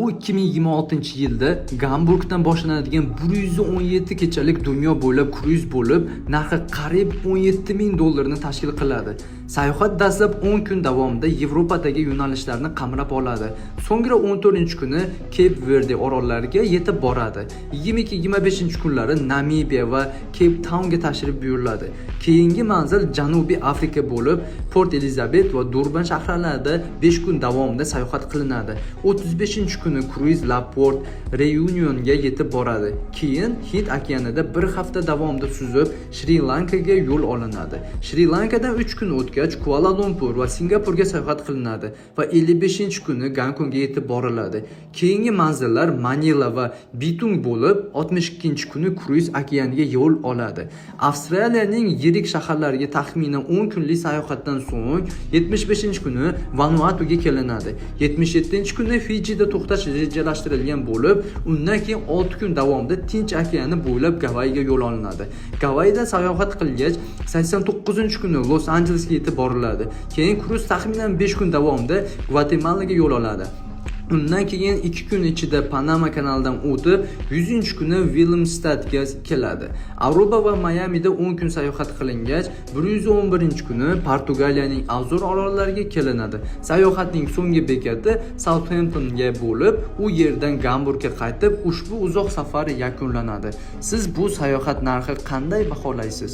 Bu 2026-yilda Gamburgdan boshlanadigan 117 kechalik dunyo bo'ylab kruiz bo'lib, narxi qariyb $17,000 ni tashkil qiladi. Sayohat dastlab 10 kun davomida Yevropadagi yo'nalishlarni qamrab oladi. So'ngra 14-kuni Cape Verde orollariga yetib boradi. 22-25-kunlari Namibiya va Cape Townga tashrif buyuriladi. Keyingi manzil Janubiy Afrika bo'lib, Port Elizabeth va Durban shaharlarida 5 kun davomida sayohat qilinadi. 35-kuni kruiz La Port Reunionga yetib boradi. Keyin Hind okeanida bir hafta davomida suzib, Shri Lankaga yo'l olinadi. Shri Lankadan 3 kun o'tgach Kuala Lumpur va Singapurga sayohat qilinadi va 55-kuni Gonkongga yetib boriladi. Keyingi manzillar Manila va Bitung bo'lib, 62-kuni kruiz okeaniga yo'l oladi. Avstraliyaning yirik shaharlariga taxminan 10 kunlik sayohatdan so'ng 75-kuni Vanuatuga kelinadi. 77-kuni Fijida to'xtash rejalashtirilgan bo'lib, undan keyin 6 kun davomida Tinch okeani bo'ylab Gavayiga yo'l olinadi. Gavayida sayohat qilgach, 89-kuni Los Anjelesga yetib boriladi. Keyin kruiz taxminan 5 kun davomida Gvatemalaga yo'l oladi. Undan keyin 2 kun ichida Panama kanalidan o'tib, 100-kuni Willemstadga keladi. Aruba va Mayamida 10 kun sayohat qilingach, 111-kuni Portugaliyaning Azor orollariga kelinadi. Sayohatning so'nggi bekati Southamptonga bo'lib, u yerdan Gamburgga qaytib, ushbu uzoq safar yakunlanadi. Siz bu sayohat narxi qanday baholaysiz?